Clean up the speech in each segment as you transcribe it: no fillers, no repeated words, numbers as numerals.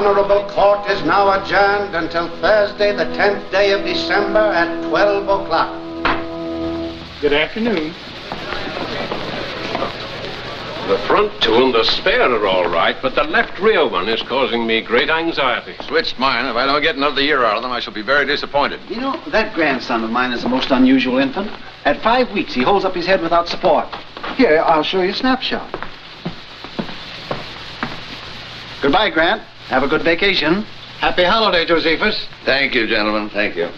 Honorable Court is now adjourned until Thursday, the 10th day of December at 12 o'clock. Good afternoon. The front two and the spare are all right, but the left rear one is causing me great anxiety. Switched mine. If I don't get another year out of them, I shall be very disappointed. You know, that grandson of mine is a most unusual infant. At 5 weeks, he holds up his head without support. Here, I'll show you a snapshot. Goodbye, Grant. Have a good vacation. Happy holiday, Josephus. Thank you, gentlemen. Thank you.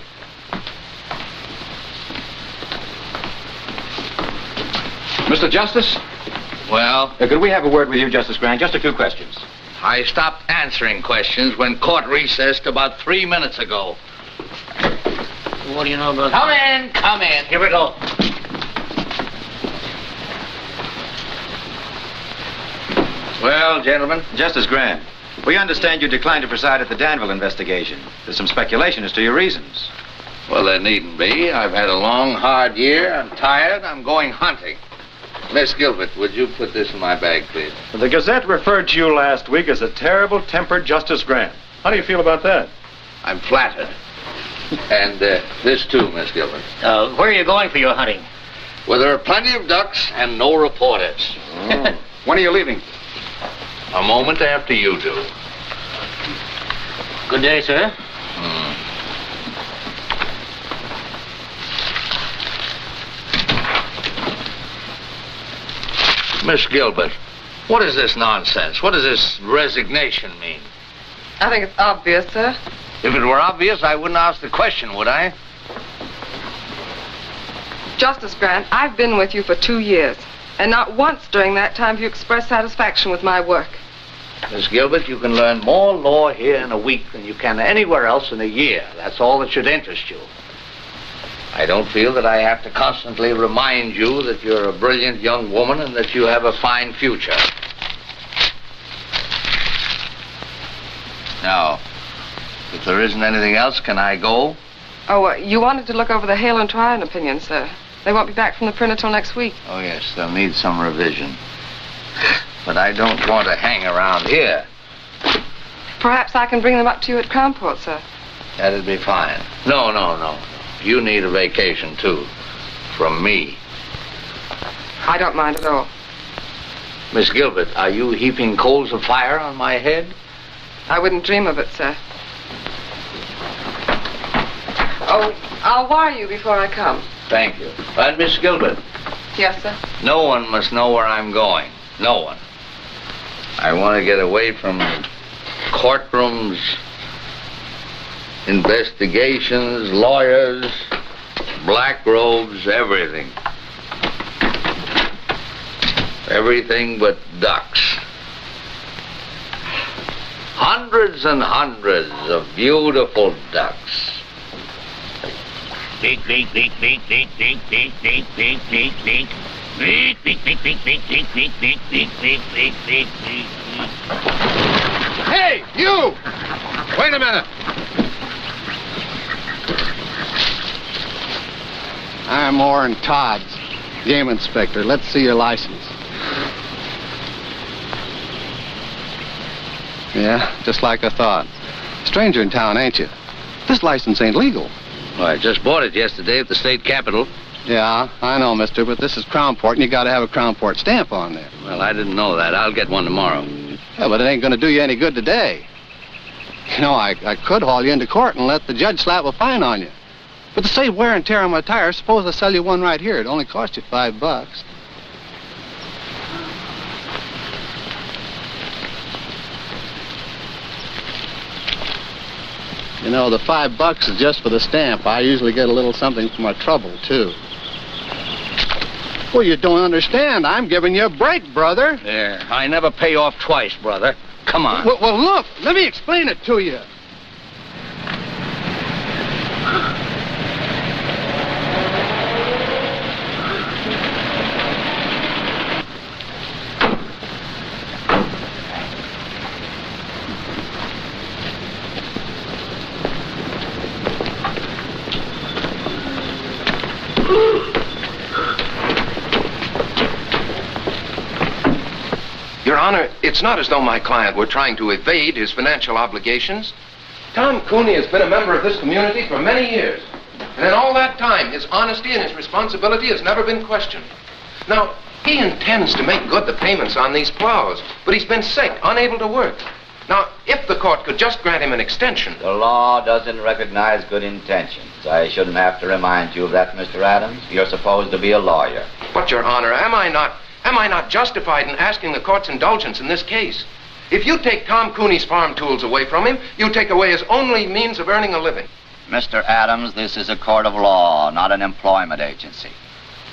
Mr. Justice? Well, Could we have a word with you, Justice Grant? Just a few questions. I stopped answering questions when court recessed about 3 minutes ago. What do you know about... Come in. Here we go. Well, gentlemen. Justice Grant, we understand you declined to preside at the Danville investigation. There's some speculation as to your reasons. Well, there needn't be. I've had a long, hard year. I'm tired. I'm going hunting. Miss Gilbert, would you put this in my bag, please? The Gazette referred to you last week as a terrible-tempered Justice Grant. How do you feel about that? I'm flattered. And this too, Miss Gilbert. Where are you going for your hunting? Well, there are plenty of ducks and no reporters. Oh. When are you leaving? A moment after you do. Good day, sir. Miss Gilbert, what is this nonsense? What does this resignation mean? I think it's obvious, sir. If it were obvious, I wouldn't ask the question, would I? Justice Grant, I've been with you for 2 years, and not once during that time have you expressed satisfaction with my work. Miss Gilbert, you can learn more law here in a week than you can anywhere else in a year. That's all that should interest you. I don't feel that I have to constantly remind you that you're a brilliant young woman and that you have a fine future. Now, if there isn't anything else, can I go? Oh, you wanted to look over the Hale and Tryon opinion, sir. They won't be back from the printer till next week. Oh, yes, they'll need some revision. But I don't want to hang around here. Perhaps I can bring them up to you at Crownport, sir. That'd be fine. No. You need a vacation, too. From me. I don't mind at all. Miss Gilbert, are you heaping coals of fire on my head? I wouldn't dream of it, sir. Oh, I'll wire you before I come. Thank you. And Miss Gilbert, Yes, sir. no one must know where I'm going. No one. I want to get away from courtrooms, investigations, lawyers, black robes, everything. Everything but ducks. Hundreds and hundreds of beautiful ducks. Beak, beak, beak, beak, beak, beak, beak, beak, beak, beak, beak. Beak, beak, beak, beak, beak, beak, beak, beak, beak, beak, beak, beak, beak. Hey, you! Wait a minute. I'm Orrin Todd, game inspector. Let's see your license. Yeah, just like I thought. Stranger in town, ain't you? This license ain't legal. Well, I just bought it yesterday at the state capitol. Yeah, I know, mister, but this is Crownport, and you gotta have a Crownport stamp on there. Well, I didn't know that. I'll get one tomorrow. Yeah, but it ain't gonna do you any good today. You know, I could haul you into court and let the judge slap a fine on you. But to save wear and tear on my tires, suppose I sell you one right here. It'd only cost you $5. You know, the $5 is just for the stamp. I usually get a little something for my trouble, too. Well, you don't understand. I'm giving you a break, brother. There. I never pay off twice, brother. Come on. Well, look. Let me explain it to you. Your Honor, it's not as though my client were trying to evade his financial obligations. Tom Cooney has been a member of this community for many years. And in all that time, his honesty and his responsibility has never been questioned. Now, he intends to make good the payments on these plows, but he's been sick, unable to work. Now, if the court could just grant him an extension... The law doesn't recognize good intentions. I shouldn't have to remind you of that, Mr. Adams. You're supposed to be a lawyer. But, Your Honor, am I not justified in asking the court's indulgence in this case? If you take Tom Cooney's farm tools away from him, you take away his only means of earning a living. Mr. Adams, this is a court of law, not an employment agency.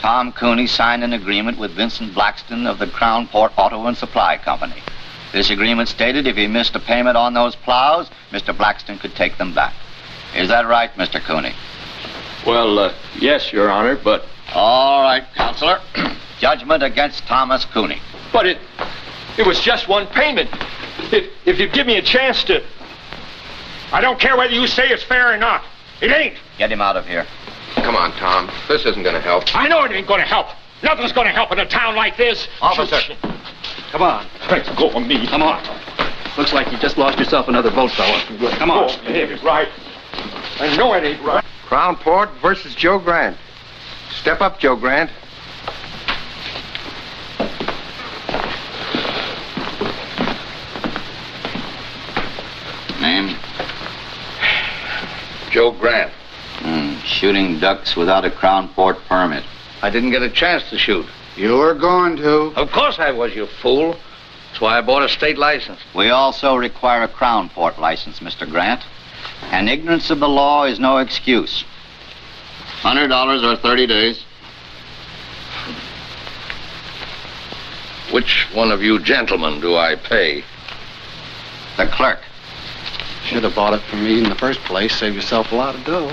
Tom Cooney signed an agreement with Vincent Blackston of the Crown Port Auto and Supply Company. This agreement stated if he missed a payment on those plows, Mr. Blackston could take them back. Is that right, Mr. Cooney? Well, yes, Your Honor, but... All right, Counselor. Judgment against Thomas Cooney. But it was just one payment. If you give me a chance to... I don't care whether you say it's fair or not. It ain't. Get him out of here. Come on, Tom. This isn't going to help. I know it ain't going to help. Nothing's going to help in a town like this. Officer. Come on. Let's go of me. Come on. Looks like you just lost yourself another vote, fella. Come on. Oh, it ain't right. I know it ain't right. Crown Port versus Joe Grant. Step up, Joe Grant. Name? Joe Grant. Shooting ducks without a Crown Port permit. I didn't get a chance to shoot. You were going to. Of course I was, you fool. That's why I bought a state license. We also require a Crown Port license, Mr. Grant. And ignorance of the law is no excuse. $100 or 30 days. Which one of you gentlemen do I pay? The clerk. Should have bought it from me in the first place. Save yourself a lot of dough.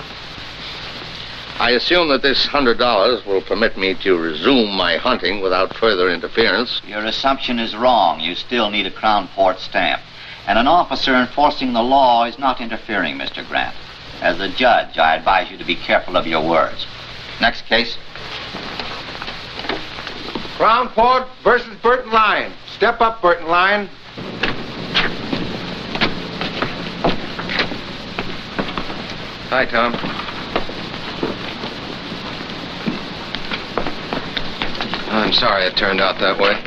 I assume that this $100 will permit me to resume my hunting without further interference. Your assumption is wrong. You still need a Crown Port stamp. And an officer enforcing the law is not interfering, Mr. Grant. As a judge, I advise you to be careful of your words. Next case. Crown Port versus Burton Lyon. Step up, Burton Lyon. Hi, Tom. I'm sorry it turned out that way.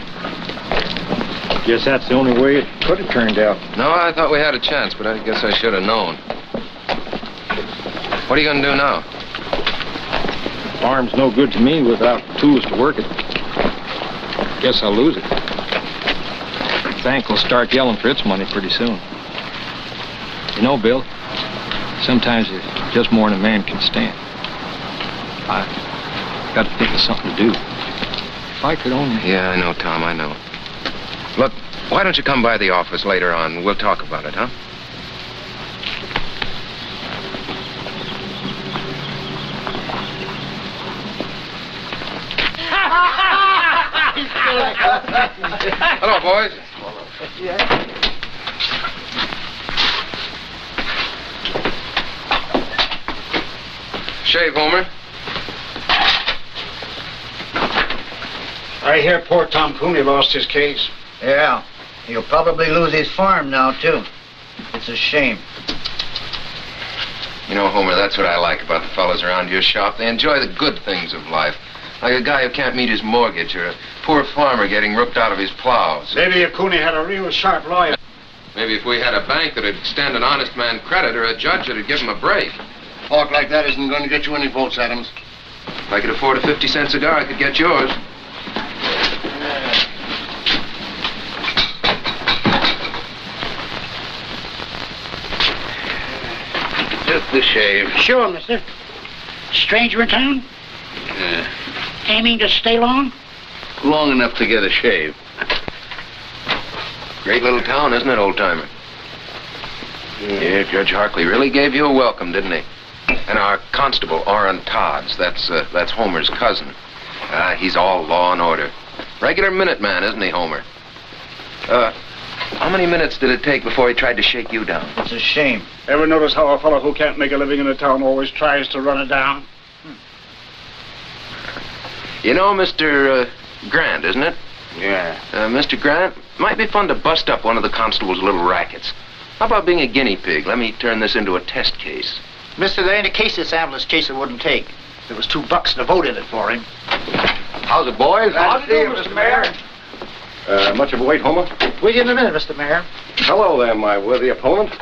Guess that's the only way it could have turned out. No, I thought we had a chance, but I guess I should have known. What are you going to do now? Farm's no good to me without tools to work it. Guess I'll lose it. The bank will start yelling for its money pretty soon. You know, Bill, sometimes it's just more than a man can stand. I've got to think of something to do. If I could only... Yeah, I know, Tom, I know. Look, why don't you come by the office later on? We'll talk about it, huh? Hello, boys. Shave, Homer. I hear poor Tom Cooney lost his case. Yeah. He'll probably lose his farm now, too. It's a shame. You know, Homer, that's what I like about the fellas around your shop. They enjoy the good things of life. Like a guy who can't meet his mortgage, or a poor farmer getting ripped out of his plows. Maybe if Cooney had a real sharp lawyer. Maybe if we had a bank that'd extend an honest man credit, or a judge that'd give him a break. Talk like that isn't going to get you any votes, Adams. If I could afford a 50-cent cigar, I could get yours. Just the shave. Sure, mister. Stranger in town? Yeah. Aiming to stay long? Long enough to get a shave. Great little town, isn't it, old-timer? Yeah, Judge Harkley really gave you a welcome, didn't he? And our constable, Orrin Todds, that's Homer's cousin. He's all law and order. Regular Minuteman, isn't he, Homer? How many minutes did it take before he tried to shake you down? It's a shame. Ever notice how a fellow who can't make a living in a town always tries to run it down? You know Mr. Grant, isn't it? Yeah. Mr. Grant, might be fun to bust up one of the constable's little rackets. How about being a guinea pig? Let me turn this into a test case. Mister, there ain't a case this ambulance chaser wouldn't take. There was $2 to vote in it for him. How's it, boys? How do you do, Mr. Mayor? Much of a wait, Homer? With you in a minute, Mr. Mayor. Hello there, my worthy opponent.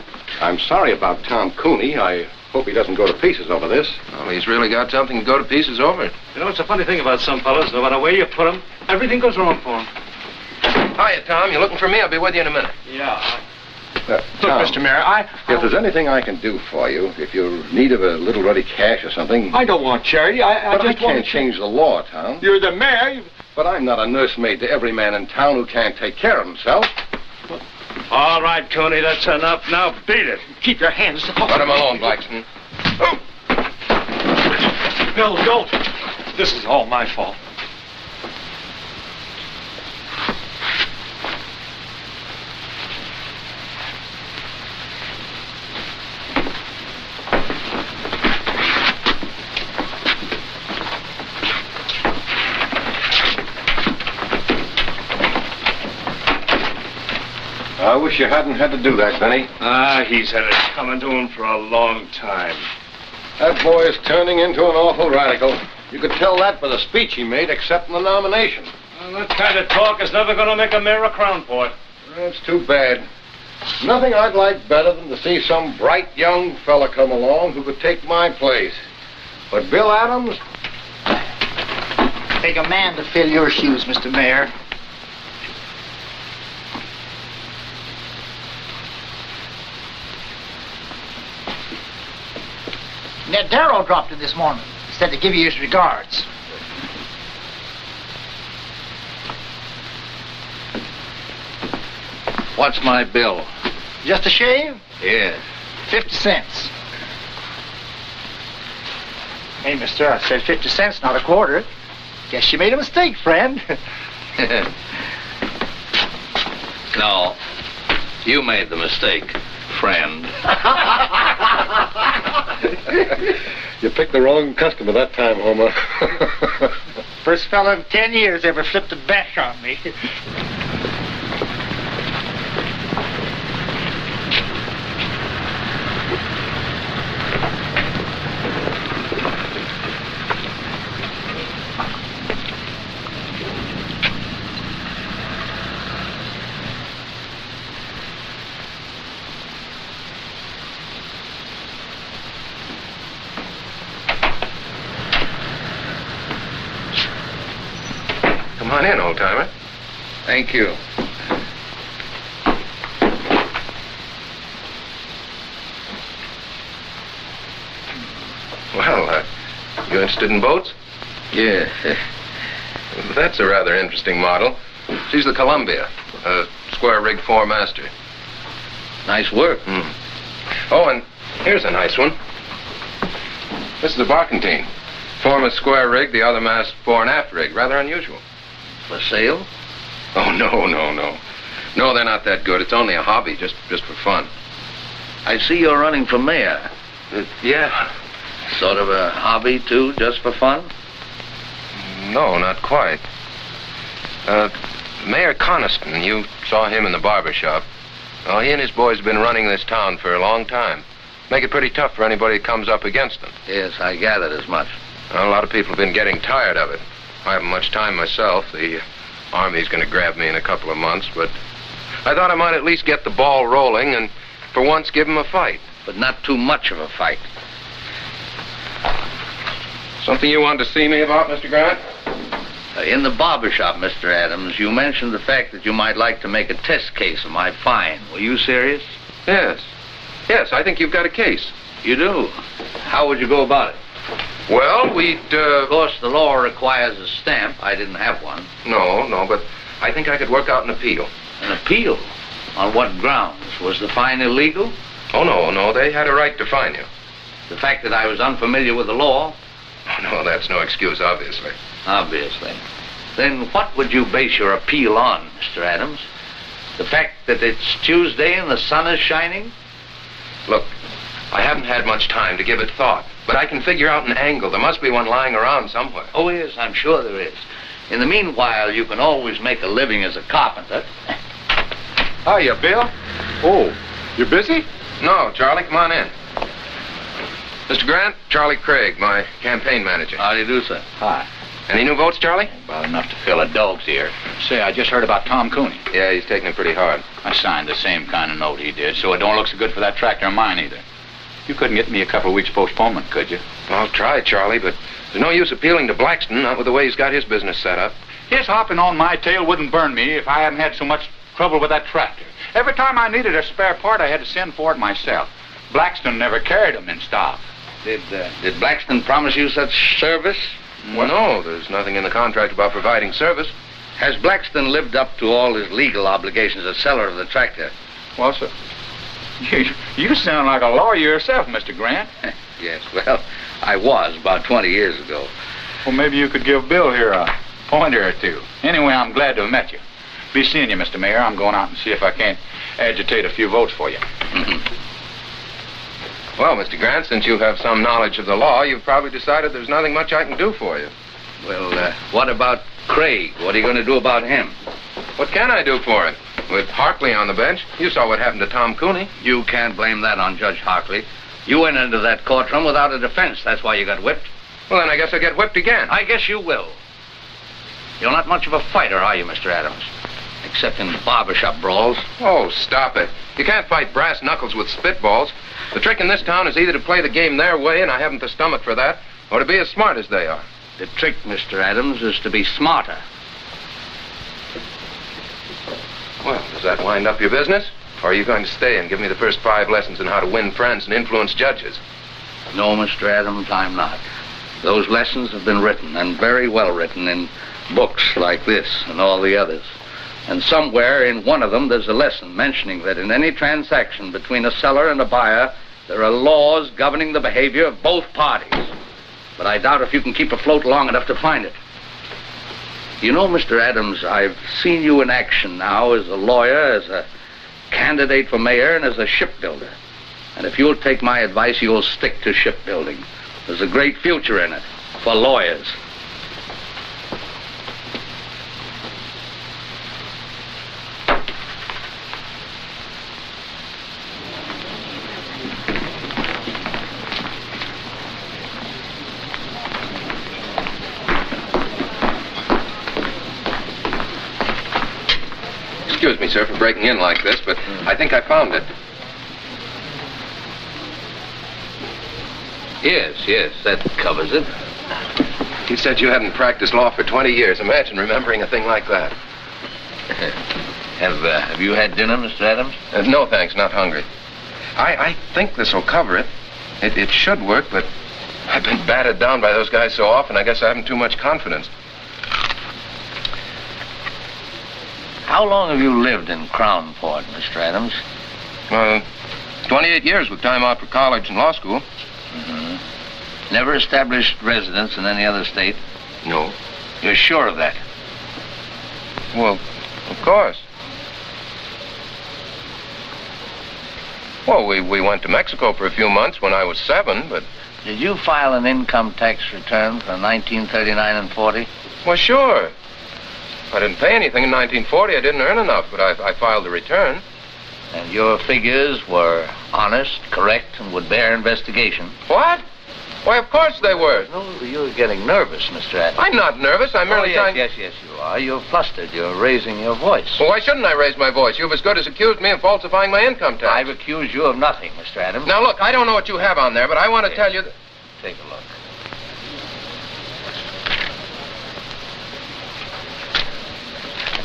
I'm sorry about Tom Cooney. I hope he doesn't go to pieces over this. Well, he's really got something to go to pieces over. You know, it's a funny thing about some fellas. No matter where you put them, everything goes wrong for them. Hiya, Tom. You looking for me? I'll be with you in a minute. Yeah. Look, Tom, Mr. Mayor, if there's anything I can do for you, if you're in need of a little ready cash or something... I don't want charity. I just can't change the law, Tom. You're the mayor. But I'm not a nursemaid to every man in town who can't take care of himself. All right, Cooney, that's enough. Now beat it. Keep your hands off. Let him alone, Blackston. Oh. Bill, don't. This is all my fault. I wish you hadn't had to do that, Benny. He's had it coming to him for a long time. That boy is turning into an awful radical. You could tell that by the speech he made accepting the nomination. Well, that kind of talk is never going to make a mayor a crown port. That's too bad. Nothing I'd like better than to see some bright young fella come along who could take my place. But Bill Adams... Take a man to fill your shoes, Mr. Mayor. Ned Darrow dropped in this morning. He said to give you his regards. What's my bill? Just a shave? Yes. 50 cents. Hey, mister, I said 50 cents, not a quarter. Guess you made a mistake, friend. No, you made the mistake, friend. You picked the wrong customer that time, Homer. First fella in 10 years ever flipped a bash on me. Come on in, old-timer. Thank you. Well, you interested in boats? Yeah. That's a rather interesting model. She's the Columbia, a square-rigged four-master. Nice work. Oh, and here's a nice one. This is a barkentine. Form is square-rigged, the other mast fore and aft rigged. Rather unusual. For sale? Oh, no. No, they're not that good. It's only a hobby, just for fun. I see you're running for mayor. Yeah. Sort of a hobby, too, just for fun? No, not quite. Mayor Coniston, you saw him in the barber shop. Well, he and his boys have been running this town for a long time. Make it pretty tough for anybody who comes up against them. Yes, I gathered as much. Well, a lot of people have been getting tired of it. I haven't much time myself. The Army's going to grab me in a couple of months, but I thought I might at least get the ball rolling and for once give them a fight. But not too much of a fight. Something you wanted to see me about, Mr. Grant? In the barber shop, Mr. Adams, you mentioned the fact that you might like to make a test case of my fine. Were you serious? Yes. Yes, I think you've got a case. You do? How would you go about it? Well, we'd, Of course, the law requires a stamp. I didn't have one. No, but I think I could work out an appeal. An appeal? On what grounds? Was the fine illegal? Oh, no, they had a right to fine you. The fact that I was unfamiliar with the law? Oh, no, that's no excuse, obviously. Obviously. Then what would you base your appeal on, Mr. Adams? The fact that it's Tuesday and the sun is shining? Look, I haven't had much time to give it thought, but I can figure out an angle. There must be one lying around somewhere. Oh, yes, I'm sure there is. In the meanwhile, you can always make a living as a carpenter. Hiya, Bill. Oh, you busy? No, Charlie, come on in. Mr. Grant, Charlie Craig, my campaign manager. How do you do, sir? Hi. Any new votes, Charlie? About enough to fill a dog's ear. Say, I just heard about Tom Cooney. Yeah, he's taking it pretty hard. I signed the same kind of note he did, so it don't look so good for that tractor of mine either. You couldn't get me a couple of weeks postponement, could you? I'll try, Charlie, but there's no use appealing to Blackston, not with the way he's got his business set up. His hopping on my tail wouldn't burn me if I hadn't had so much trouble with that tractor. Every time I needed a spare part, I had to send for it myself. Blackston never carried them in stock. Did Blackston promise you such service? Well, no, there's nothing in the contract about providing service. Has Blackston lived up to all his legal obligations as seller of the tractor? Well, sir, you sound like a lawyer yourself, Mr. Grant. Yes, well, I was about 20 years ago. Well, maybe you could give Bill here a pointer or two. Anyway, I'm glad to have met you. Be seeing you, Mr. Mayor. I'm going out and see if I can't agitate a few votes for you. Well, Mr. Grant, since you have some knowledge of the law, you've probably decided there's nothing much I can do for you. Well, what about Craig? What are you going to do about him? What can I do for him? With Harkley on the bench, you saw what happened to Tom Cooney. You can't blame that on Judge Harkley. You went into that courtroom without a defense. That's why you got whipped. Well, then I guess I'll get whipped again. I guess you will. You're not much of a fighter, are you, Mr. Adams? Except in barbershop brawls. Oh, stop it. You can't fight brass knuckles with spitballs. The trick in this town is either to play the game their way, and I haven't the stomach for that, or to be as smart as they are. The trick, Mr. Adams, is to be smarter. Well, does that wind up your business? Or are you going to stay and give me the first 5 lessons on how to win friends and influence judges? No, Mr. Adams, I'm not. Those lessons have been written, and very well written, in books like this and all the others. And somewhere in one of them there's a lesson mentioning that in any transaction between a seller and a buyer, there are laws governing the behavior of both parties. But I doubt if you can keep afloat long enough to find it. You know, Mr. Adams, I've seen you in action now as a lawyer, as a candidate for mayor, and as a shipbuilder. And if you'll take my advice, you'll stick to shipbuilding. There's a great future in it for lawyers. Excuse me, sir, for breaking in like this, but I think I found it. Yes, that covers it. You said you hadn't practiced law for 20 years. Imagine remembering a thing like that. Have you had dinner, Mr. Adams? No, thanks, not hungry. I think this will cover it. It should work, but I've been battered down by those guys so often, I guess I haven't too much confidence. How long have you lived in Crownport, Mr. Adams? 28 years with time out for college and law school. Mm-hmm. Never established residence in any other state? No. You're sure of that? Well, of course. Well, we went to Mexico for a few months when I was 7, but... Did you file an income tax return for 1939 and 40? Well, sure. I didn't pay anything in 1940. I didn't earn enough, but I filed a return. And your figures were honest, correct, and would bear investigation? What? Why, of course they were. No, you're getting nervous, Mr. Adams. I'm not nervous. I'm merely trying... Yes, you are. You're flustered. You're raising your voice. Well, why shouldn't I raise my voice? You've as good as accused me of falsifying my income tax. I've accused you of nothing, Mr. Adams. Now, look, I don't know what you have on there, but I want to tell you that... Take a look.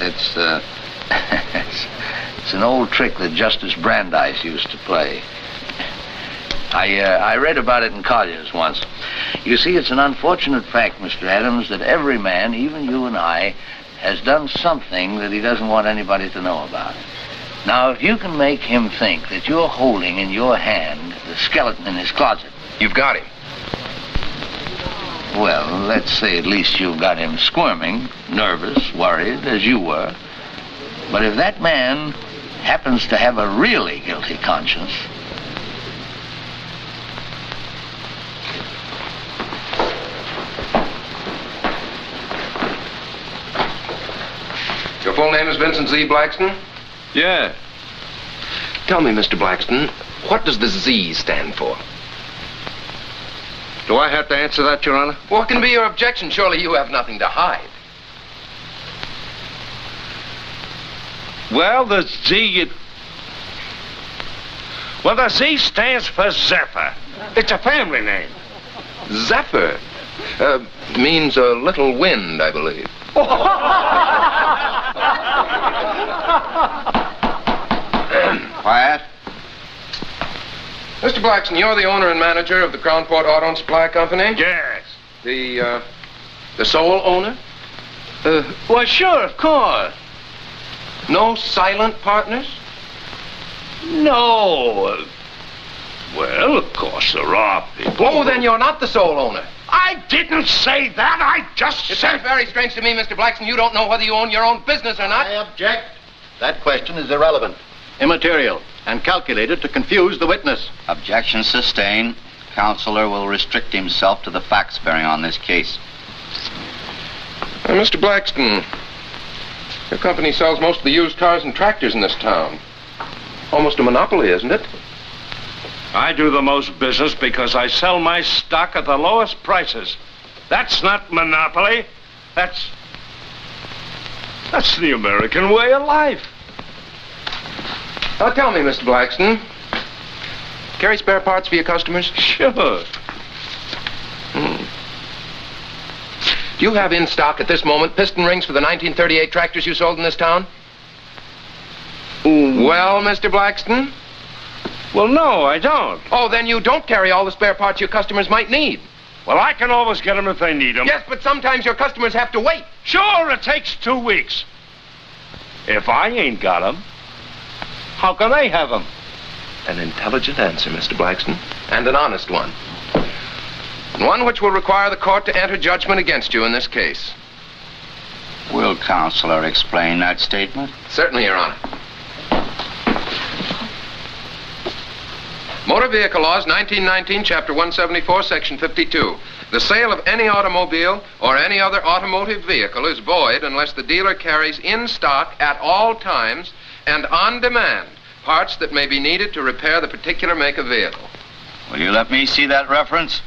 It's an old trick that Justice Brandeis used to play. I read about it in Collier's once. You see, it's an unfortunate fact, Mr. Adams, that every man, even you and I, has done something that he doesn't want anybody to know about. Now, if you can make him think that you're holding in your hand the skeleton in his closet... You've got him. Well, let's say at least you've got him squirming, nervous, worried, as you were. But if that man happens to have a really guilty conscience... Your full name is Vincent Z. Blackston? Yeah. Tell me, Mr. Blackston, what does the Z stand for? Do I have to answer that, Your Honor? What can be your objection? Surely you have nothing to hide. Well, the Z stands for Zephyr. It's a family name. Zephyr? Means a little wind, I believe. Quiet. Mr. Blackston, you're the owner and manager of the Crownport Auto and Supply Company? Yes. The sole owner? Well, sure, of course. No silent partners? No. Well, of course there are people. Oh, then you're not the sole owner. I didn't say that. I just It said... sounds very strange to me, Mr. Blackston. You don't know whether you own your own business or not. I object. That question is irrelevant, immaterial, and calculated to confuse the witness. Objection sustained. Counselor will restrict himself to the facts bearing on this case. Mr. Blackston, your company sells most of the used cars and tractors in this town. Almost a monopoly, isn't it? I do the most business because I sell my stock at the lowest prices. That's not monopoly. That's the American way of life. Now tell me, Mr. Blackston, carry spare parts for your customers? Sure. Do you have in stock at this moment piston rings for the 1938 tractors you sold in this town? Well, Mr. Blackston? Well, no, I don't. Oh, then you don't carry all the spare parts your customers might need. Well, I can always get them if they need them. Yes, but sometimes your customers have to wait. Sure, it takes 2 weeks. If I ain't got them, how can they have them? An intelligent answer, Mr. Blackston, and an honest one. And one which will require the court to enter judgment against you in this case. Will Counselor explain that statement? Certainly, Your Honor. Motor Vehicle Laws, 1919, Chapter 174, Section 52. The sale of any automobile or any other automotive vehicle is void unless the dealer carries in stock at all times and on demand parts that may be needed to repair the particular make of vehicle. Will you let me see that reference?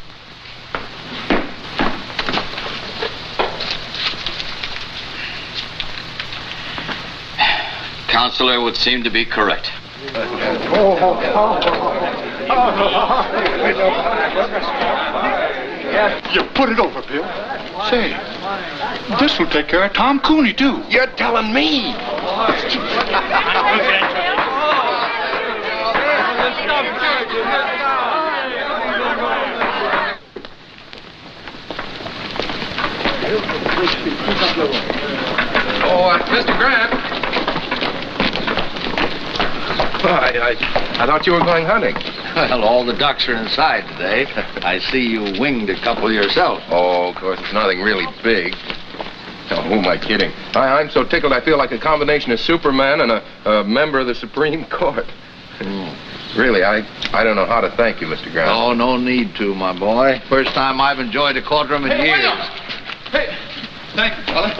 Counselor would seem to be correct. You put it over, Bill. Say, this will take care of Tom Cooney, too. You're telling me. Mr. Grant. I thought you were going hunting. Well, all the ducks are inside today. I see you winged a couple yourself. Oh, of course, it's nothing really big. Oh, who am I kidding? I'm so tickled I feel like a combination of Superman and a member of the Supreme Court. Really, I don't know how to thank you, Mr. Grant. Oh, no need to, my boy. First time I've enjoyed a courtroom in years. Hey, thank you, fella.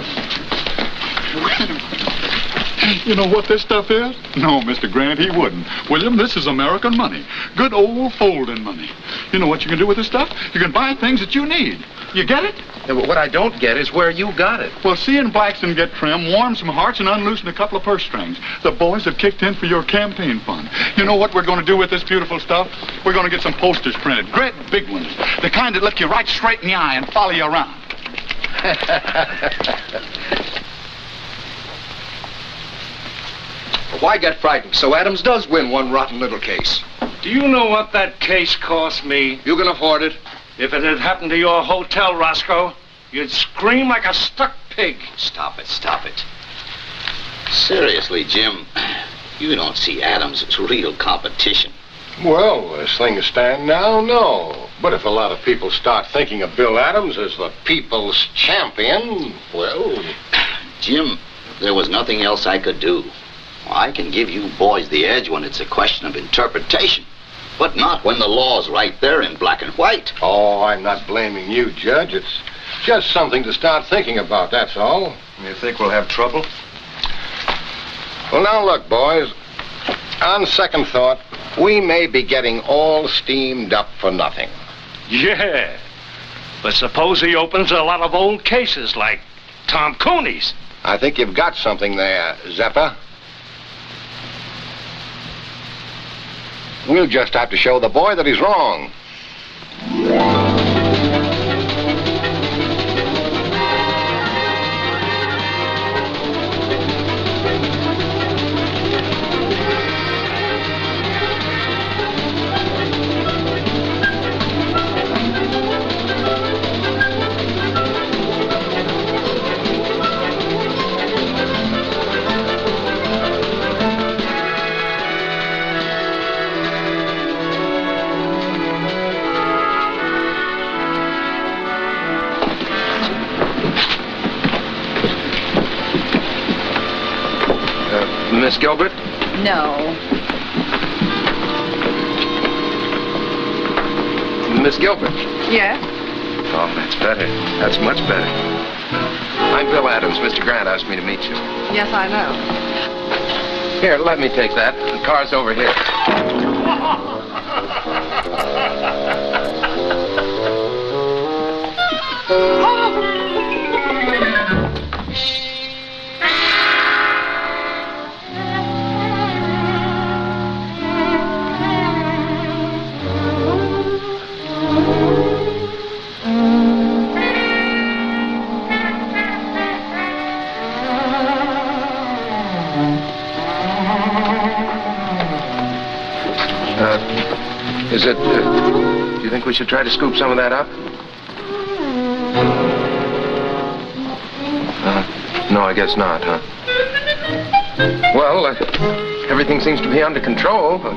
You know what this stuff is? No, Mr. Grant, he wouldn't. William, this is American money. Good old folding money. You know what you can do with this stuff? You can buy things that you need. You get it? Yeah, but what I don't get is where you got it. Well, seeing Blackston get trim, warm some hearts, and unloosen a couple of purse strings. The boys have kicked in for your campaign fund. You know what we're going to do with this beautiful stuff? We're going to get some posters printed. Great big ones. The kind that look you right straight in the eye and follow you around. Why get frightened? So Adams does win one rotten little case. Do you know what that case cost me? You can afford it. If it had happened to your hotel, Roscoe, you'd scream like a stuck pig. Stop it, stop it. Seriously, Jim, you don't see Adams as real competition. Well, as things stand now, no. But if a lot of people start thinking of Bill Adams as the people's champion, well... Jim, there was nothing else I could do. I can give you boys the edge when it's a question of interpretation, but not when the law's right there in black and white. Oh, I'm not blaming you, Judge. It's just something to start thinking about, that's all. You think we'll have trouble? Well, now look, boys. On second thought, we may be getting all steamed up for nothing. Yeah. But suppose he opens a lot of old cases like Tom Cooney's. I think you've got something there, Zeppa. We'll just have to show the boy that he's wrong. Miss Gilbert? No. Miss Gilbert? Yes? Oh, that's better. That's much better. I'm Bill Adams. Mr. Grant asked me to meet you. Yes, I know. Here, let me take that. The car's over here. Do you think we should try to scoop some of that up? No, I guess not, huh? Well, everything seems to be under control, but...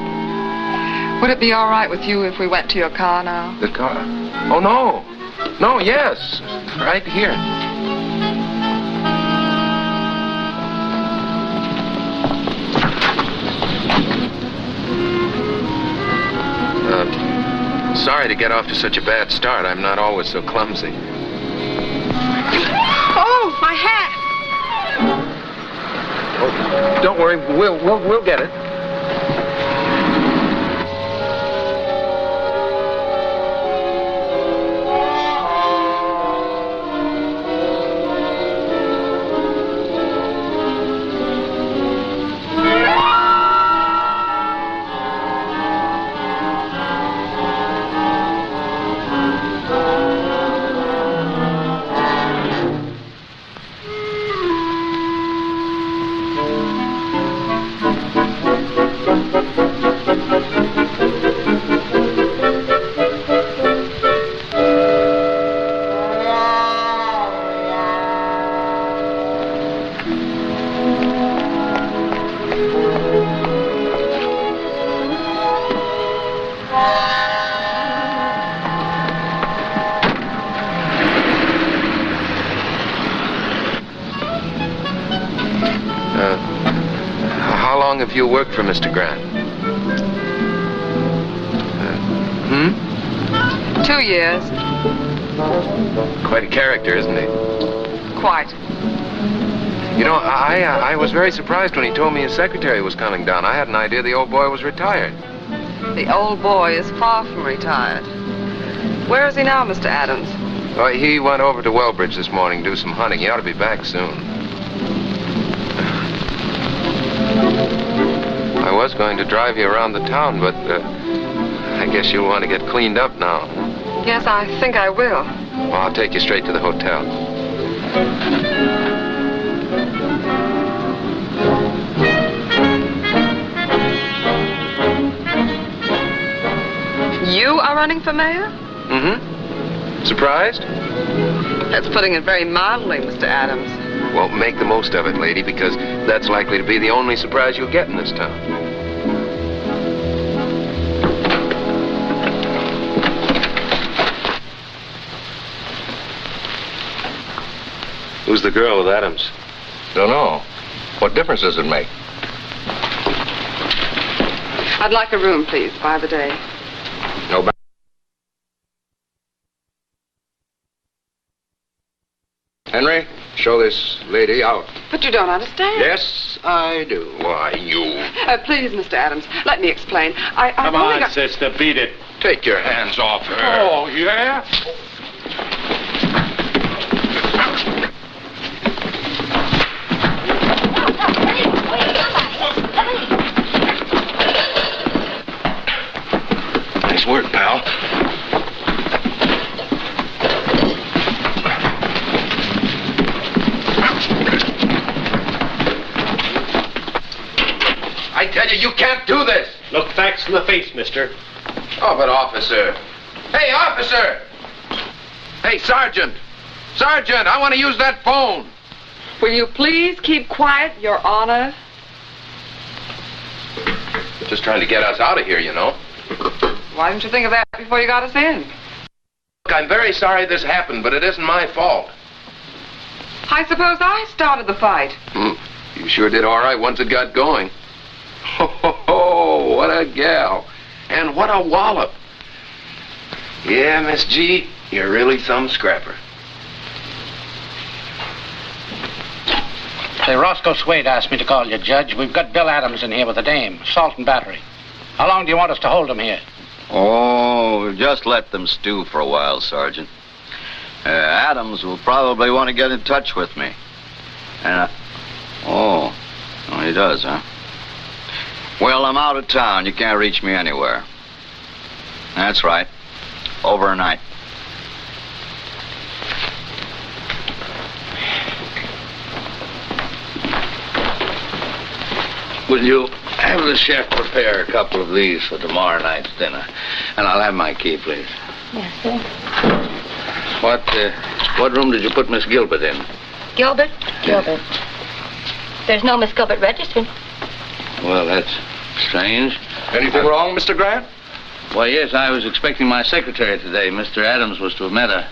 Would it be all right with you if we went to your car now? The car? Oh, no. No, yes. Right here. Sorry to get off to such a bad start. I'm not always so clumsy. Oh, my hat! Oh, don't worry. We'll get it. How long have you worked for Mr. Grant? 2 years. Quite a character, isn't he? Quite. You know, I was very surprised when he told me his secretary was coming down. I had an idea the old boy was retired. The old boy is far from retired. Where is he now, Mr. Adams? Well, he went over to Wellbridge this morning to do some hunting. He ought to be back soon. I was going to drive you around the town, but I guess you'll want to get cleaned up now. Yes, I think I will. Well, I'll take you straight to the hotel. You are running for mayor? Mm-hmm. Surprised? That's putting it very mildly, Mr. Adams. Well, make the most of it, lady, because that's likely to be the only surprise you'll get in this town. Who's the girl with Adams? Don't know. What difference does it make? I'd like a room, please, by the day. No back. Henry, show this lady out. But you don't understand. Yes, I do. Why, you... Please, Mr. Adams, let me explain. Come on, sister, beat it. Take your hands off her. Oh, yeah? Nice work, pal. I tell you, you can't do this. Look facts in the face, mister. Oh, but officer. Hey, officer! Hey, Sergeant! Sergeant, I want to use that phone. Will you please keep quiet, Your Honor? Just trying to get us out of here, you know. Why didn't you think of that before you got us in? Look, I'm very sorry this happened, but it isn't my fault. I suppose I started the fight. You sure did all right once it got going. Oh, what a gal. And what a wallop. Yeah, Miss G, you're really some scrapper. Say, Roscoe Swade asked me to call you, Judge. We've got Bill Adams in here with a dame, assault and battery. How long do you want us to hold him here? Oh, just let them stew for a while, Sergeant. Adams will probably want to get in touch with me. And, oh, he does, huh? Well, I'm out of town. You can't reach me anywhere. That's right. Overnight. Will you have the chef prepare a couple of these for tomorrow night's dinner? And I'll have my key, please. Yes, sir. What room did you put Miss Gilbert in? Gilbert? Gilbert. There's no Miss Gilbert registered. Well, that's strange. Anything wrong, Mr. Grant? Why, yes, I was expecting my secretary today. Mr. Adams was to have met her.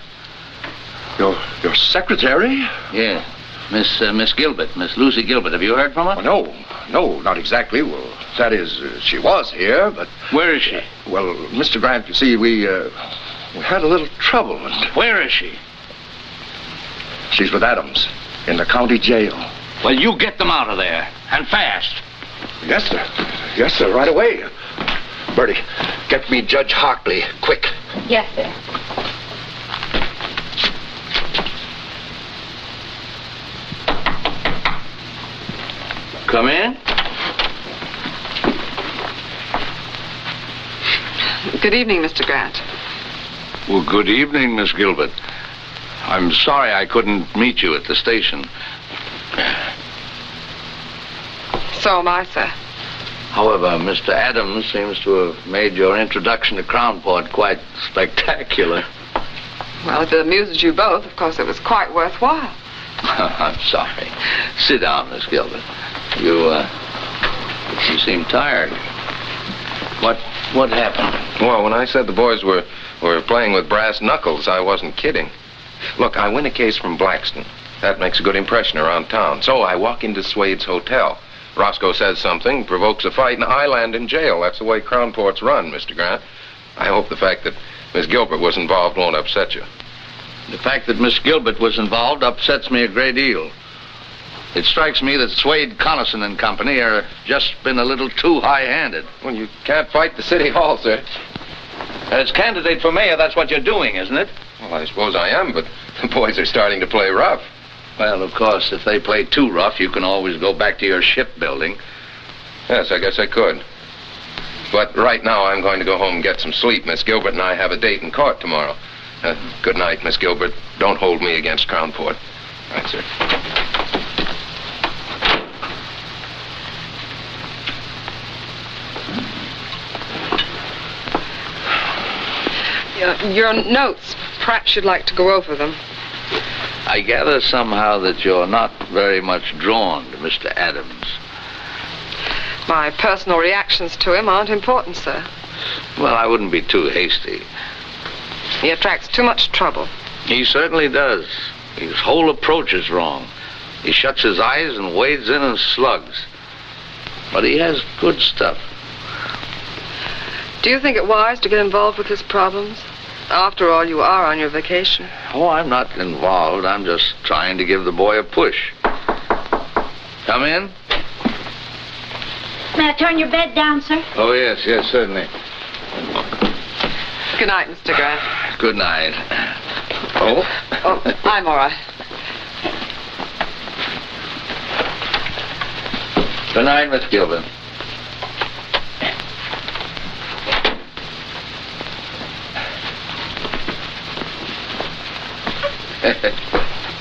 Your secretary? Yeah. Miss Gilbert, Miss Lucy Gilbert. Have you heard from her? No, not exactly. Well, that is, she was here, but... Where is she? Well, Mr. Grant, you see, we had a little trouble. And where is she? She's with Adams in the county jail. Well, you get them out of there, and fast. Yes, sir. Yes, sir, right away. Bertie, get me Judge Hartley, quick. Yes, sir. Come in. Good evening, Mr. Grant. Well, good evening, Miss Gilbert. I'm sorry I couldn't meet you at the station. So am I, sir. However, Mr. Adams seems to have made your introduction to Crownport quite spectacular. Well, if it amuses you both, of course it was quite worthwhile. I'm sorry. Sit down, Miss Gilbert. You seem tired. What happened? Well, when I said the boys were playing with brass knuckles, I wasn't kidding. Look, I win a case from Blackston. That makes a good impression around town. So I walk into Swade's hotel. Roscoe says something, provokes a fight, and I land in jail. That's the way Crownport's run, Mr. Grant. I hope the fact that Miss Gilbert was involved won't upset you. The fact that Miss Gilbert was involved upsets me a great deal. It strikes me that Swade, Connaughton and Company are just been a little too high-handed. Well, you can't fight the city hall, sir. As candidate for mayor, that's what you're doing, isn't it? Well, I suppose I am, but the boys are starting to play rough. Well, of course, if they play too rough, you can always go back to your shipbuilding. Yes, I guess I could. But right now, I'm going to go home and get some sleep. Miss Gilbert and I have a date in court tomorrow. Good night, Miss Gilbert. Don't hold me against Crownport. Right, sir. Your notes, perhaps you'd like to go over them. I gather somehow that you're not very much drawn to Mr. Adams. My personal reactions to him aren't important, sir. Well, I wouldn't be too hasty. He attracts too much trouble. He certainly does. His whole approach is wrong. He shuts his eyes and wades in and slugs. But he has good stuff. Do you think it wise to get involved with his problems? After all, you are on your vacation. Oh, I'm not involved. I'm just trying to give the boy a push. Come in. May I turn your bed down, sir? Oh, yes, certainly. Good night, Mr. Grant. Good night. Oh? Oh, I'm all right. Good night, Miss Gilbert.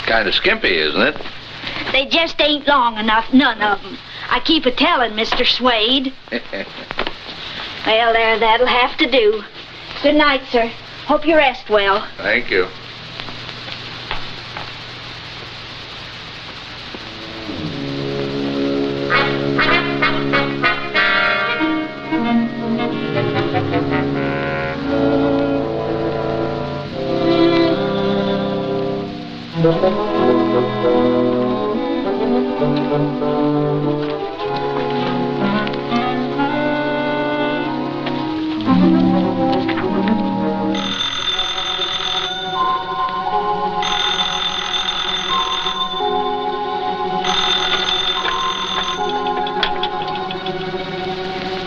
Kind of skimpy, isn't it? They just ain't long enough, none of them. I keep a-telling, Mr. Swade. Well, there, that'll have to do. Good night, sir. Hope you rest well. Thank you.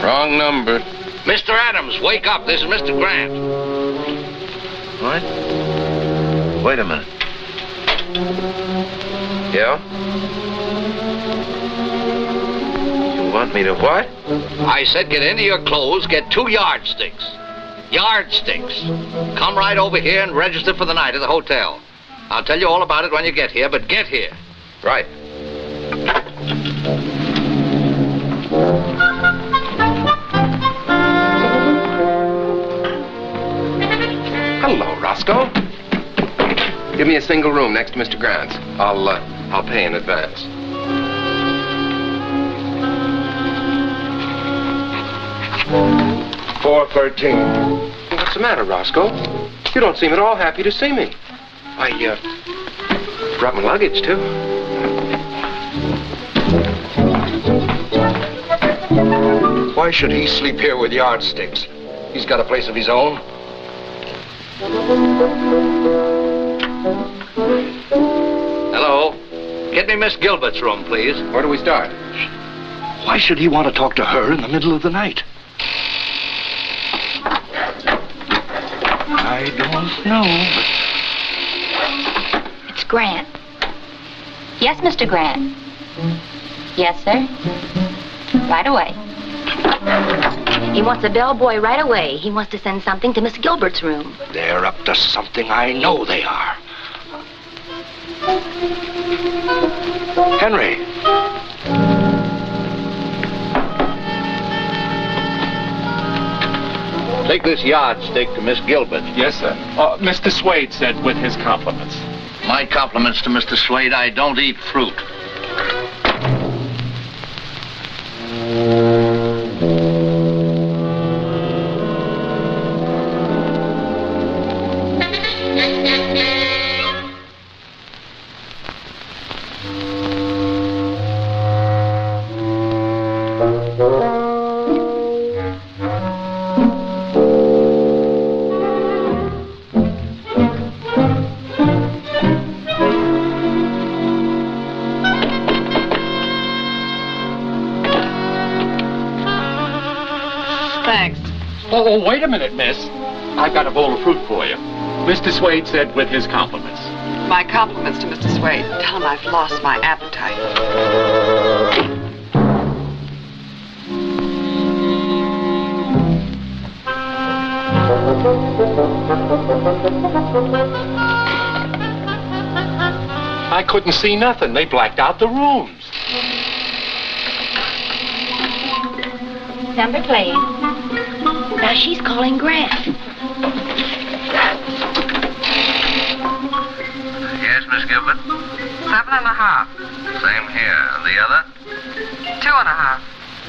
Wrong number. Mr. Adams, wake up. This is Mr. Grant. What? Wait a minute. Yeah? You want me to what? I said get into your clothes, get 2 yardsticks. Yardsticks. Come right over here and register for the night at the hotel. I'll tell you all about it when you get here, but get here. Right. Hello, Roscoe. Give me a single room next to Mr. Grant's. I'll pay in advance. $413. What's the matter, Roscoe? You don't seem at all happy to see me. I brought my luggage, too. Why should he sleep here with yardsticks? He's got a place of his own. Hello. Get me Miss Gilbert's room, please. Where do we start? Why should he want to talk to her in the middle of the night? I don't know, but... It's Grant. Yes, Mr. Grant. Yes, sir. Right away. He wants a bellboy right away. He wants to send something to Miss Gilbert's room. They're up to something. I know they are. Henry. Take this yardstick to Miss Gilbert. Yes, sir. Mr. Swade said with his compliments. My compliments to Mr. Swade. I don't eat fruit. Thanks. Oh, wait a minute, miss. I've got a bowl of fruit for you. Mr. Swade said with his compliments. My compliments to Mr. Swade. Tell him I've lost my appetite. I couldn't see nothing. They blacked out the rooms. Number played. Now she's calling Grant. Yes, Miss Gilbert? 7.5. Same here. And the other? 2.5.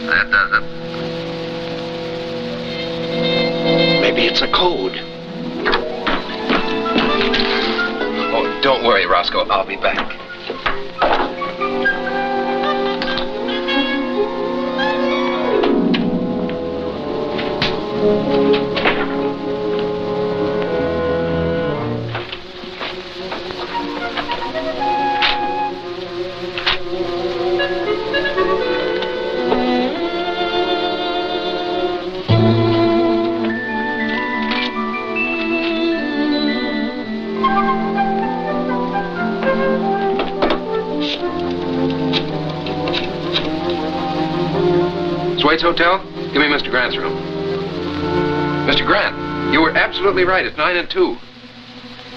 That does it. Maybe it's a code. Oh, don't worry, Roscoe. I'll be back. Swade's hotel? Give me Mr. Grant's room. Mr. Grant, you were absolutely right. It's 9 and 2.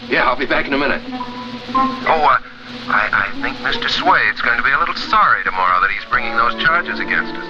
Yeah, I'll be back in a minute. Oh, I think Mr. Swade's going to be a little sorry tomorrow that he's bringing those charges against us.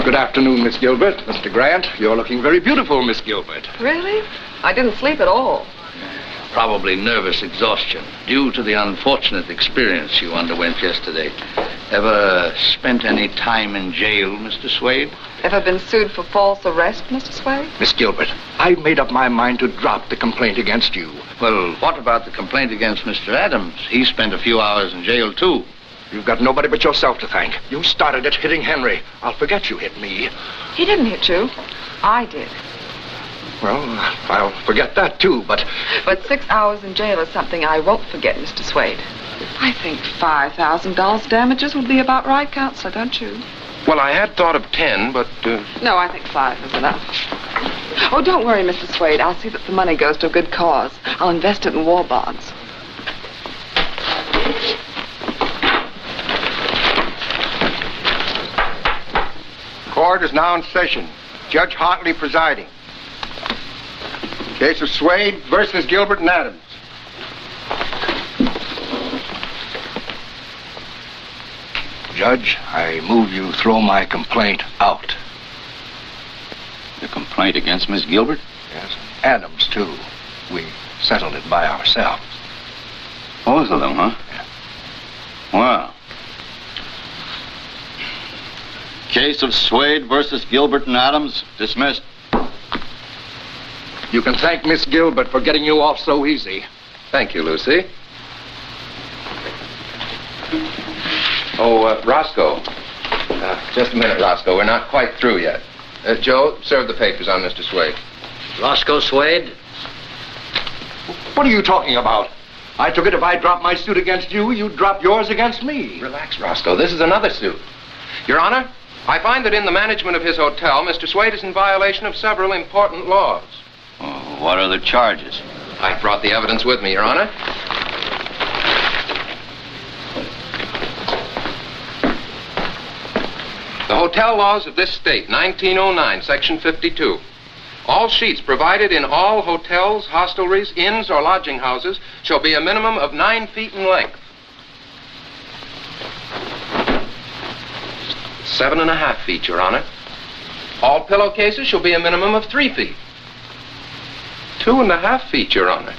Good afternoon, Miss Gilbert. Mr. Grant, you're looking very beautiful, Miss Gilbert. Really? I didn't sleep at all. Probably nervous exhaustion due to the unfortunate experience you underwent yesterday. Ever spent any time in jail, Mr. Swade? Ever been sued for false arrest, Mr. Swade? Miss Gilbert, I've made up my mind to drop the complaint against you. Well, what about the complaint against Mr. Adams? He spent a few hours in jail, too. You've got nobody but yourself to thank. You started it hitting Henry. I'll forget you hit me. He didn't hit you. I did. Well, I'll forget that, too, but... But 6 hours in jail is something I won't forget, Mr. Swade. I think $5,000 damages would be about right, Counselor, don't you? Well, I had thought of 10, but... No, I think 5 is enough. Oh, don't worry, Mr. Swade. I'll see that the money goes to a good cause. I'll invest it in war bonds. Court is now in session. Judge Hartley presiding. Case of Swade versus Gilbert and Adams. Judge, I move you throw my complaint out. The complaint against Miss Gilbert? Yes. Adams, too. We settled it by ourselves. Both of them, huh? Yeah. Well. Case of Swade versus Gilbert and Adams, dismissed. You can thank Miss Gilbert for getting you off so easy. Thank you, Lucy. Oh, Roscoe. Just a minute, Roscoe. We're not quite through yet. Joe, serve the papers on Mr. Swade. Roscoe Swade? What are you talking about? I took it if I dropped my suit against you, you'd drop yours against me. Relax, Roscoe. This is another suit. Your Honor, I find that in the management of his hotel, Mr. Swade is in violation of several important laws. Oh, what are the charges? I brought the evidence with me, Your Honor. The hotel laws of this state, 1909, Section 52. All sheets provided in all hotels, hostelries, inns, or lodging houses shall be a minimum of 9 feet in length. 7.5 feet, Your Honor. All pillowcases shall be a minimum of 3 feet. 2.5 feet, Your Honor.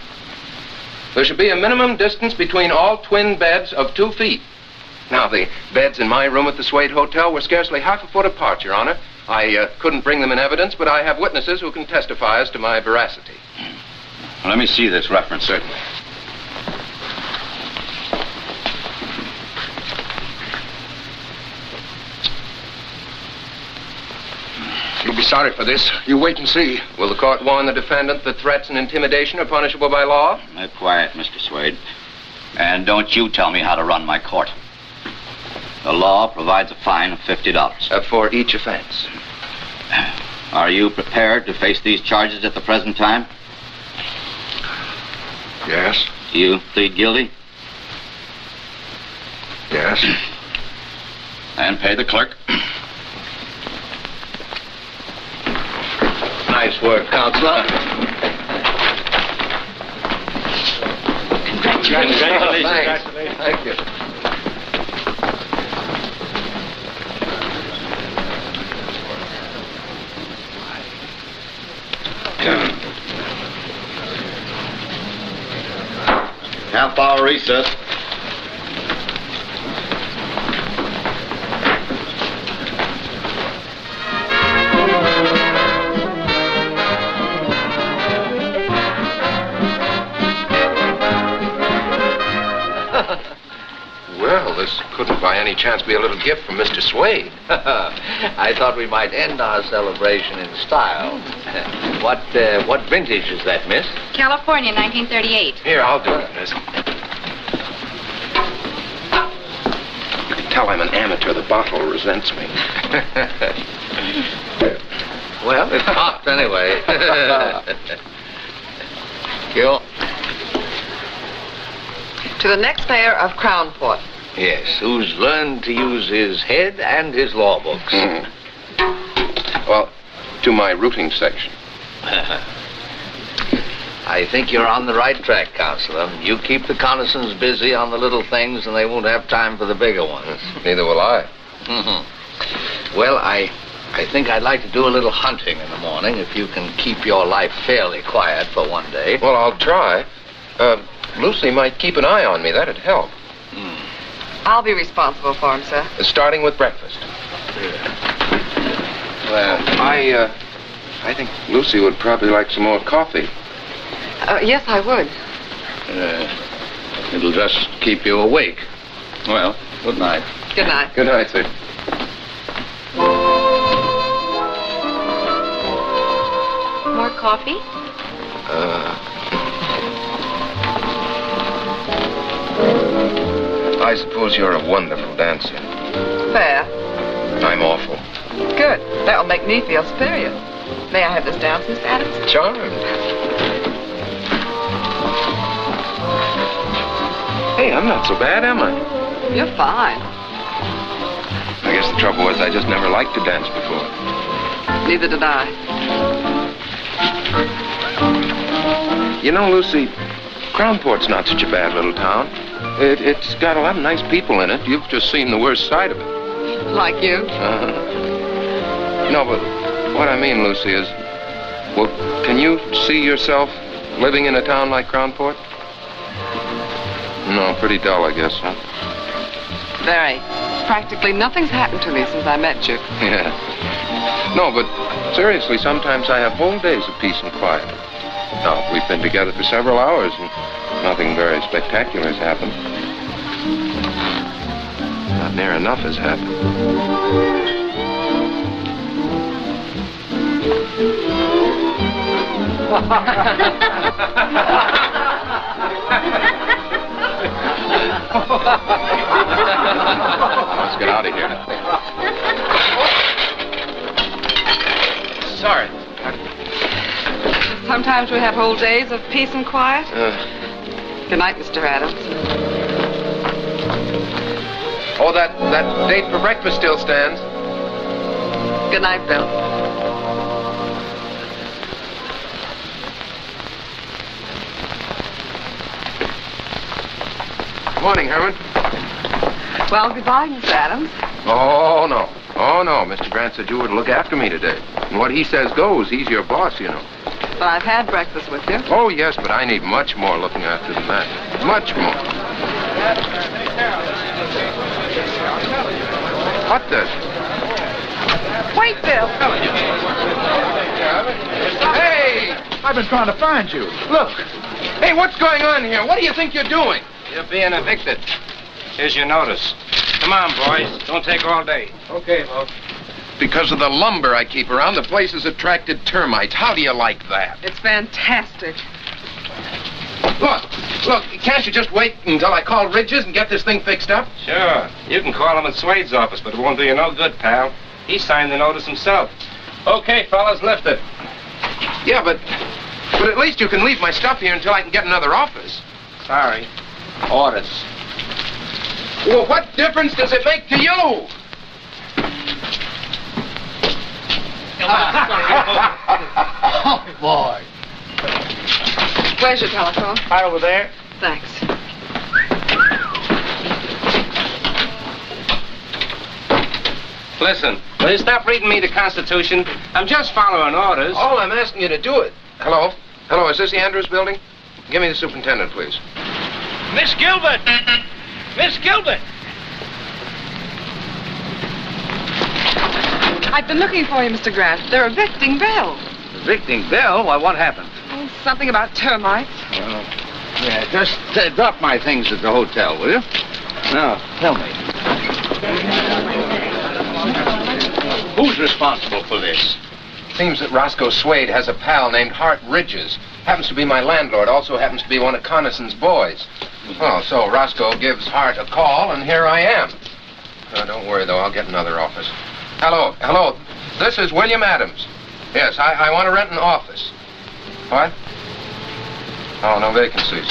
There should be a minimum distance between all twin beds of 2 feet. Now, the beds in my room at the Swade Hotel were scarcely half a foot apart, Your Honor. I couldn't bring them in evidence, but I have witnesses who can testify as to my veracity. Well, let me see this reference. Certainly. You'll be sorry for this. You wait and see. Will the court warn the defendant that threats and intimidation are punishable by law? Be quiet, Mr. Swade. And don't you tell me how to run my court. The law provides a fine of $50. For each offense. Are you prepared to face these charges at the present time? Yes. You plead guilty? Yes. And pay the clerk. Nice work, Counselor. Congratulations. Thanks. Thank you. Half-hour recess. Well, this couldn't by any chance be a little gift from Mr. Swade. I thought we might end our celebration in style. What vintage is that, miss? California, 1938. Here, I'll do it, miss. tell I'm an amateur, the bottle resents me. Well, it popped anyway. You? To the next mayor of Crownport. Yes, who's learned to use his head and his law books. Well, to my routing section. I think you're on the right track, Counselor. You keep the Connisons busy on the little things, and they won't have time for the bigger ones. Neither will I. Well, I think I'd like to do a little hunting in the morning, if you can keep your life fairly quiet for one day. Well, I'll try. Lucy might keep an eye on me. That'd help. I'll be responsible for him, sir. Starting with breakfast. Well, I think Lucy would probably like some more coffee. Yes, I would. It'll just keep you awake. Well, good night. Good night. Good night, sir. More coffee? I suppose you're a wonderful dancer. Fair. I'm awful. Good. That will make me feel superior. May I have this dance, Mr. Adams? Charmed. Hey, I'm not so bad, am I? You're fine. I guess the trouble was I just never liked to dance before. Neither did I. You know, Lucy, Crownport's not such a bad little town. It's got a lot of nice people in it. You've just seen the worst side of it. Like you? No, but what I mean, Lucy, is, well, can you see yourself living in a town like Crownport? No, pretty dull, I guess, huh? Very. Practically nothing's happened to me since I met you. Yeah. No, but seriously, sometimes I have whole days of peace and quiet. Now, we've been together for several hours, and nothing very spectacular has happened. Not near enough has happened. Let's get out of here. Sorry. Sometimes we have whole days of peace and quiet. Good night, Mr. Adams. Oh, that date for breakfast still stands. Good night, Bill. Morning, Herman. Well, goodbye, Mr. Adams. Oh, no. Oh, no. Mr. Grant said you were to look after me today. And what he says goes. He's your boss, you know. But I've had breakfast with you. Oh, yes, but I need much more looking after than that. Much more. What the? Wait, Bill. Hey! I've been trying to find you. Look. Hey, what's going on here? What do you think you're doing? You're being evicted. Here's your notice. Come on, boys. Don't take all day. Okay, Bob. Because of the lumber I keep around, the place has attracted termites. How do you like that? It's fantastic. Look, can't you just wait until I call Ridges and get this thing fixed up? Sure. You can call him at Swade's office, but it won't do you no good, pal. He signed the notice himself. Okay, fellas, lift it. Yeah, but at least you can leave my stuff here until I can get another office. Sorry. Orders. Well, what difference does it make to you? Oh, boy. Where's your telephone? Right over there. Thanks. Listen, will you stop reading me the Constitution? I'm just following orders. All I'm asking you to do it. Hello? Hello, is this the Andrews building? Give me the superintendent, please. Miss Gilbert! Miss Gilbert! I've been looking for you, Mr. Grant. They're evicting Bill. Evicting Bill? Why, what happened? Oh, something about termites. Yeah, just drop my things at the hotel, will you? Now, tell me. Who's responsible for this? Seems that Roscoe Swade has a pal named Hart Ridges. Happens to be my landlord, also happens to be one of Connison's boys. Well, so Roscoe gives Hart a call, and here I am. Don't worry, though. I'll get another office. Hello. This is William Adams. Yes, I want to rent an office. What? Oh, no vacancies.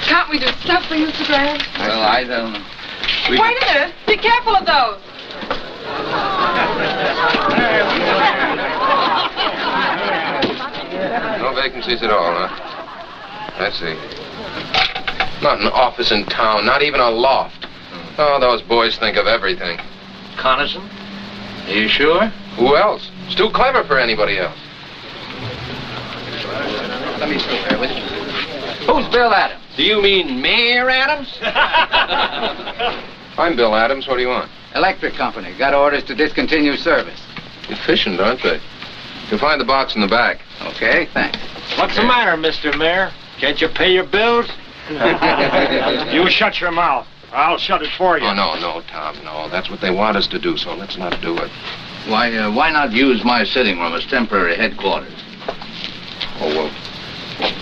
Can't we do something, Mr. Graham? Well, I don't know. Wait a minute. Be careful of those. No vacancies at all, huh? I see. Not an office in town, not even a loft. Oh, those boys think of everything. Coniston? Are you sure? Who else? It's too clever for anybody else. Let me stay there with you. Who's Bill Adams? Do you mean Mayor Adams? I'm Bill Adams. What do you want? Electric company. Got orders to discontinue service. Efficient, aren't they? You'll find the box in the back. Okay, thanks. What's the matter, Mr. Mayor? Can't you pay your bills? You shut your mouth. I'll shut it for you. Oh, no, Tom, no. That's what they want us to do, so let's not do it. Why not use my sitting room as temporary headquarters? Oh, well,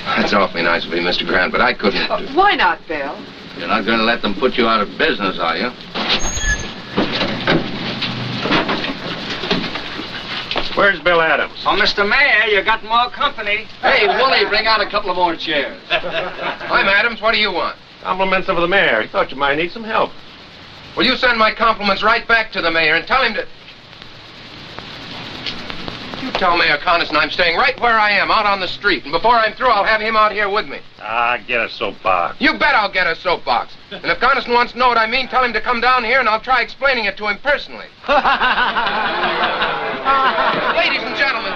that's awfully nice of you, Mr. Grant, but I couldn't... Why not, Bill? You're not going to let them put you out of business, are you? Where's Bill Adams? Oh, Mr. Mayor, you got more company. Hey, Wooly, bring out a couple of more chairs. I'm Adams. What do you want? Compliments of the mayor. He thought you might need some help. Will you send my compliments right back to the mayor and tell him to... You tell Mayor Coniston I'm staying right where I am, out on the street. And before I'm through, I'll have him out here with me. Get a soapbox. You bet I'll get a soapbox. And if Coniston wants to know what I mean, tell him to come down here and I'll try explaining it to him personally. Ladies and gentlemen,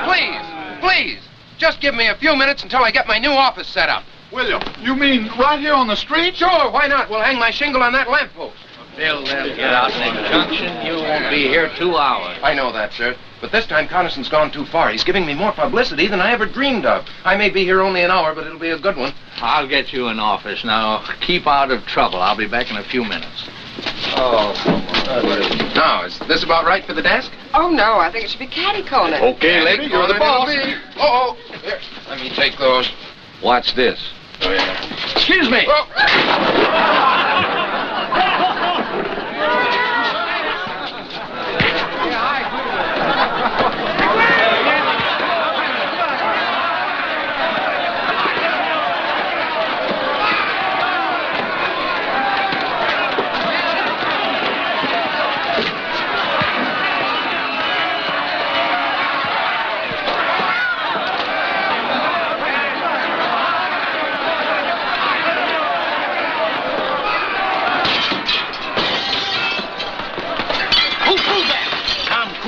please, just give me a few minutes until I get my new office set up. William, you mean right here on the street? Sure, why not? We'll hang my shingle on that lamppost. Bill, they'll get out in the junction. You won't be here 2 hours. I know that, sir. But this time, Coniston's gone too far. He's giving me more publicity than I ever dreamed of. I may be here only an hour, but it'll be a good one. I'll get you an office. Now, keep out of trouble. I'll be back in a few minutes. Now, is this about right for the desk? Oh, no. I think it should be catty-corner. Okay, lady, you're the boss. Oh, here. Let me take those. Watch this. Oh, yeah. Excuse me. Oh.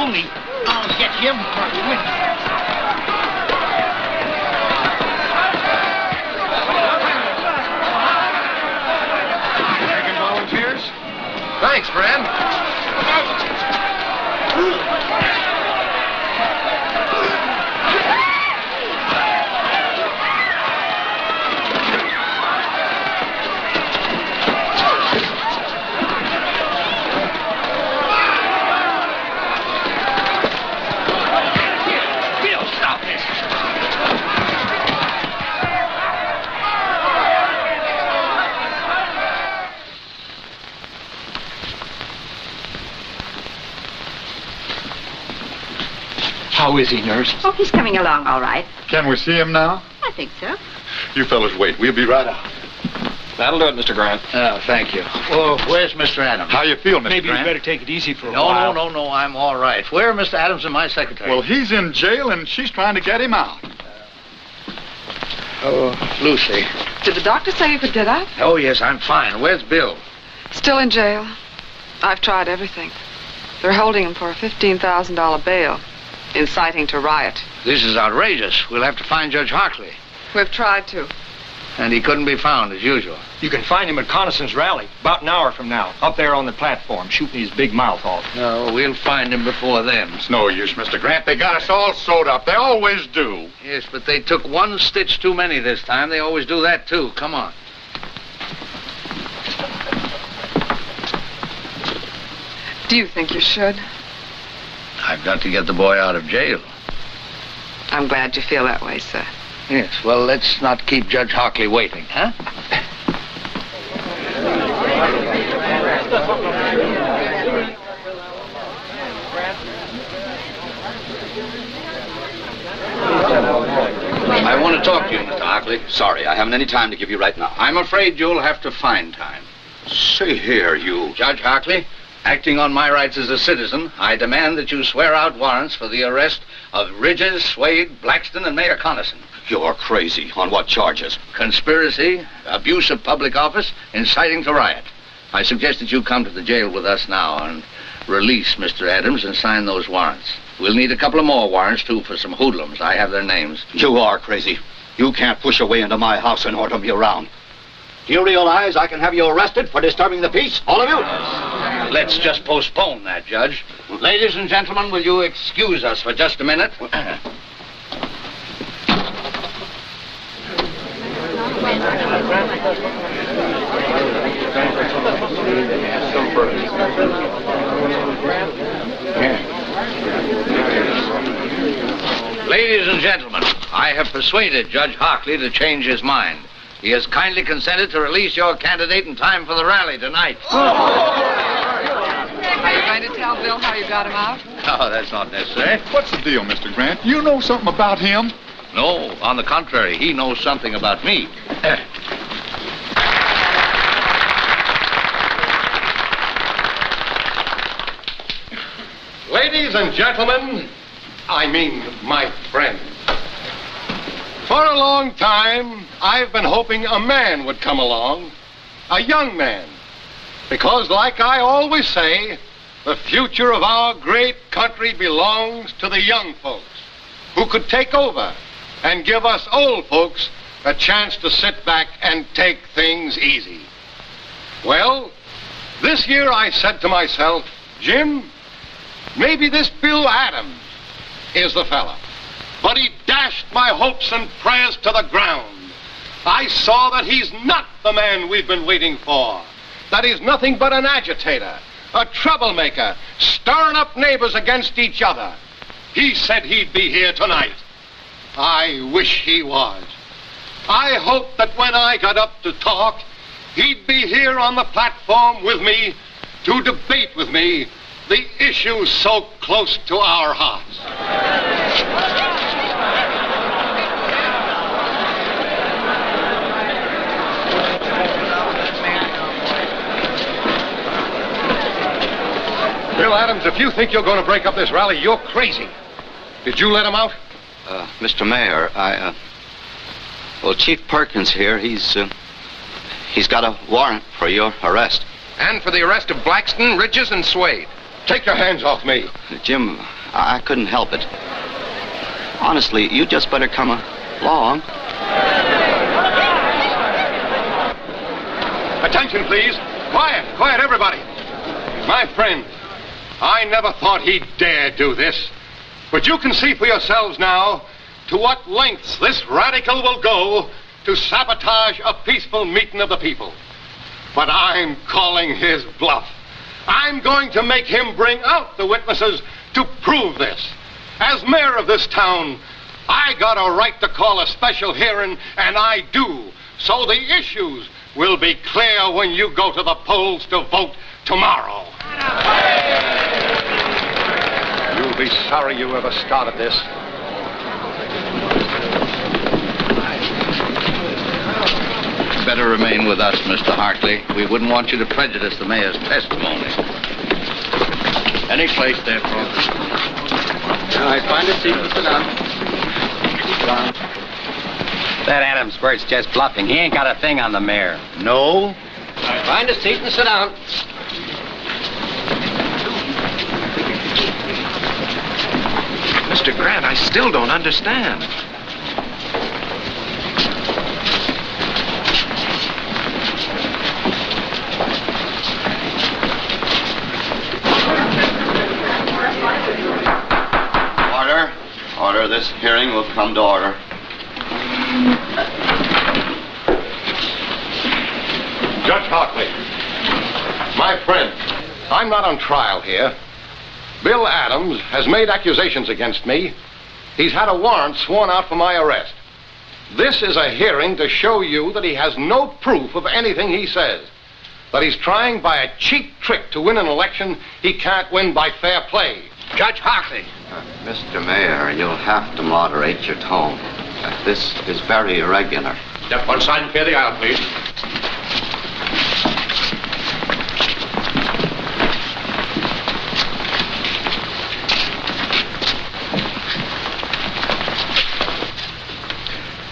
I'll get him for a win. Taking volunteers? Thanks, friend. How is he, nurse? Oh, he's coming along all right. Can we see him now? I think so. You fellas wait. We'll be right out. That'll do it, Mr. Grant. Oh, thank you. Well, where's Mr. Adams? How you feel, Mr. Maybe Grant? you better take it easy for a while. No, I'm all right. Where are Mr. Adams and my secretary? Well, he's in jail, and she's trying to get him out. Oh, Lucy. Did the doctor say you could get up? Oh, yes, I'm fine. Where's Bill? Still in jail. I've tried everything. They're holding him for a $15,000 bail, inciting to riot. This is outrageous. We'll have to find Judge Hartley. We've tried to. And he couldn't be found, as usual. You can find him at Coniston's rally, about an hour from now, up there on the platform, shooting his big mouth off. No, we'll find him before then. It's no use, Mr. Grant. They got us all sewed up. They always do. Yes, but they took one stitch too many this time. They always do that, too. Come on. Do you think you should? I've got to get the boy out of jail. I'm glad you feel that way, sir. Yes, well, let's not keep Judge Hartley waiting, huh? Hockley. Sorry, I haven't any time to give you right now. I'm afraid you'll have to find time. See here, you. Judge Hockley, acting on my rights as a citizen, I demand that you swear out warrants for the arrest of Ridges, Swade, Blackston, and Mayor Connison. You're crazy. On what charges? Conspiracy, abuse of public office, inciting to riot. I suggest that you come to the jail with us now and release Mr. Adams and sign those warrants. We'll need a couple of more warrants, too, for some hoodlums. I have their names. You are crazy. You can't push your way into my house and order me around. Do you realize I can have you arrested for disturbing the peace, all of you? Let's just postpone that, Judge. Ladies and gentlemen, will you excuse us for just a minute? Ladies and gentlemen, I have persuaded Judge Hockley to change his mind. He has kindly consented to release your candidate in time for the rally tonight. Are you going to tell Bill how you got him out? No, that's not necessary. What's the deal, Mr. Grant? You know something about him? No, on the contrary, he knows something about me. Ladies and gentlemen, I mean my friends. For a long time, I've been hoping a man would come along, a young man. Because, like I always say, the future of our great country belongs to the young folks who could take over and give us old folks a chance to sit back and take things easy. Well, this year I said to myself, Jim, maybe this Bill Adams is the fella. But he dashed my hopes and prayers to the ground. I saw that he's not the man we've been waiting for. That he's nothing but an agitator, a troublemaker, stirring up neighbors against each other. He said he'd be here tonight. I wish he was. I hoped that when I got up to talk, he'd be here on the platform with me to debate with me the issues so close to our hearts. Bill Adams, if you think you're going to break up this rally, you're crazy. Did you let him out? Mr. Mayor, well, Chief Perkins here, he's got a warrant for your arrest. And for the arrest of Blackston, Ridges, and Swade. Take your hands off me. Jim, I couldn't help it. Honestly, you just better come along. Attention, please. Quiet, quiet, everybody. My friend, I never thought he'd dare do this. But you can see for yourselves now to what lengths this radical will go to sabotage a peaceful meeting of the people. But I'm calling his bluff. I'm going to make him bring out the witnesses to prove this. As mayor of this town, I got a right to call a special hearing, and I do. So the issues will be clear when you go to the polls to vote tomorrow. You'll be sorry you ever started this. Better remain with us, Mr. Hartley. We wouldn't want you to prejudice the mayor's testimony. Any place there, folks. All right, find a seat and sit down. That Adams bird's just bluffing. He ain't got a thing on the mayor. No? Find a seat and sit down. Mr. Grant, I still don't understand. Order. This hearing will come to order. Judge Hockley, my friend, I'm not on trial here. Bill Adams has made accusations against me. He's had a warrant sworn out for my arrest. This is a hearing to show you that he has no proof of anything he says. That he's trying by a cheap trick to win an election he can't win by fair play. Judge Hockley. Mr. Mayor, you'll have to moderate your tone. This is very irregular. Step one side and clear the aisle, please.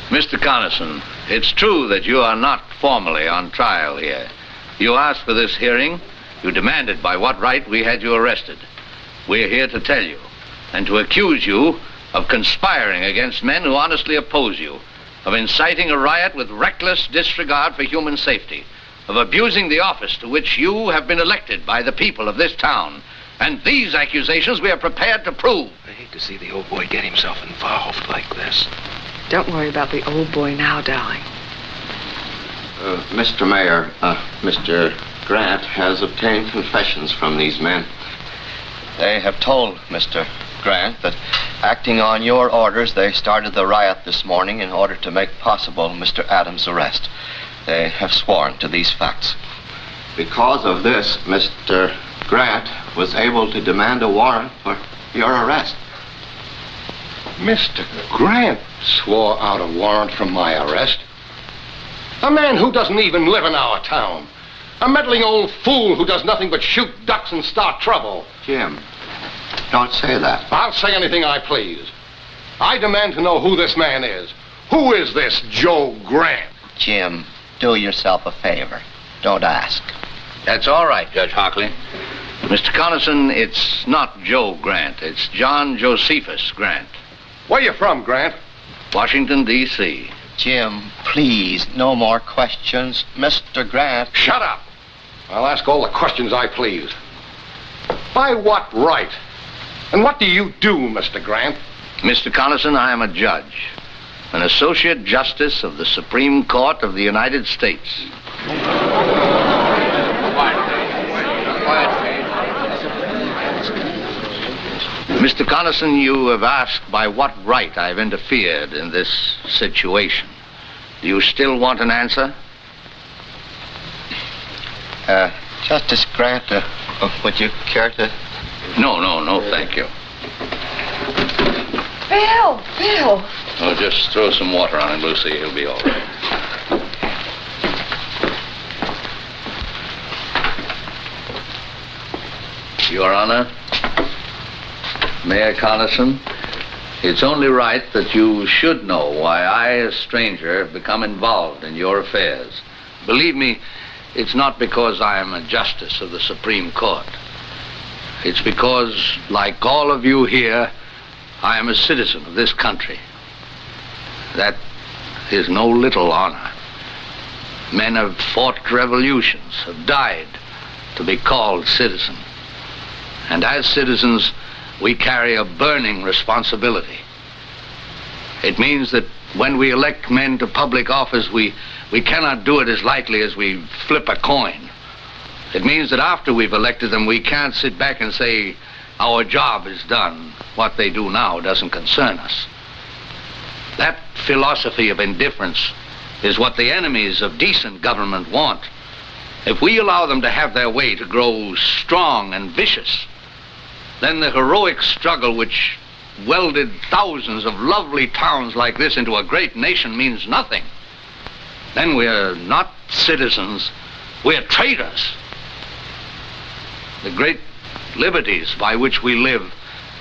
Mr. Connison, it's true that you are not formally on trial here. You asked for this hearing. You demanded by what right we had you arrested. We're here to tell you and to accuse you of conspiring against men who honestly oppose you, of inciting a riot with reckless disregard for human safety, of abusing the office to which you have been elected by the people of this town. And these accusations we are prepared to prove. I hate to see the old boy get himself involved like this. Don't worry about the old boy now, darling. Mr. Mayor, Mr. Grant has obtained confessions from these men. They have told Mr. Grant that, acting on your orders, they started the riot this morning in order to make possible Mr. Adams' arrest. They have sworn to these facts. Because of this, Mr. Grant was able to demand a warrant for your arrest. Mr. Grant swore out a warrant for my arrest. A man who doesn't even live in our town. A meddling old fool who does nothing but shoot ducks and start trouble. Jim, don't say that. I'll say anything I please. I demand to know who this man is. Who is this Joe Grant? Jim, do yourself a favor. Don't ask. That's all right, Judge Hockley. Mr. Connison, it's not Joe Grant. It's John Josephus Grant. Where you from, Grant? Washington, D.C. Jim, please, no more questions. Mr. Grant... Shut up! I'll ask all the questions I please. By what right? And what do you do, Mr. Grant? Mr. Connison, I am a judge, an associate justice of the Supreme Court of the United States. Mr. Connison, you have asked by what right I've interfered in this situation. Do you still want an answer? Justice Grant, would you care to... No, thank you. Bill! Oh, just throw some water on him, Lucy. He'll be all right. Your Honor, Mayor Connison, it's only right that you should know why I, a stranger, have become involved in your affairs. Believe me, it's not because I am a justice of the Supreme Court. It's because, like all of you here, I am a citizen of this country. That is no little honor. Men have fought revolutions, have died to be called citizen. And as citizens, we carry a burning responsibility. It means that when we elect men to public office, we cannot do it as lightly as we flip a coin. It means that after we've elected them, we can't sit back and say, our job is done. What they do now doesn't concern us. That philosophy of indifference is what the enemies of decent government want. If we allow them to have their way, to grow strong and vicious, then the heroic struggle which welded thousands of lovely towns like this into a great nation means nothing. Then we're not citizens, we're traitors. The great liberties by which we live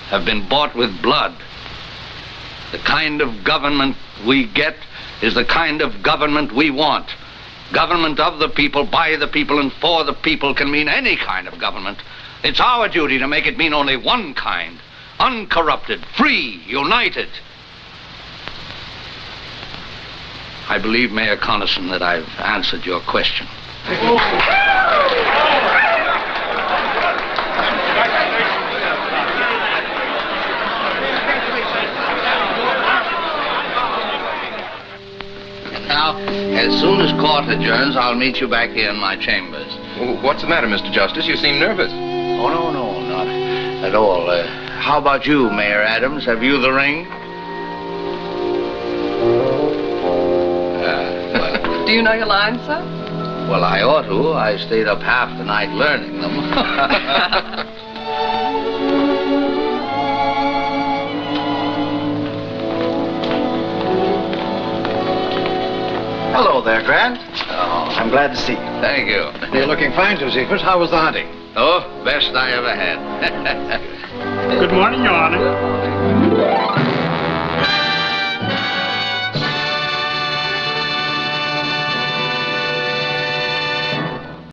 have been bought with blood. The kind of government we get is the kind of government we want. Government of the people, by the people, and for the people can mean any kind of government. It's our duty to make it mean only one kind. Uncorrupted, free, united. I believe, Mayor Connison, that I've answered your question. And now, as soon as court adjourns, I'll meet you back here in my chambers. What's the matter, Mr. Justice? You seem nervous. Oh, no, not at all. How about you, Mayor Adams? Have you the ring? Do you know your lines, sir? Well, I ought to. I stayed up half the night learning them. Hello there, Grant. Oh, I'm glad to see you. thank you. You're looking fine, Josephus. How was the hunting? Oh, best I ever had. Good morning, Your Honor.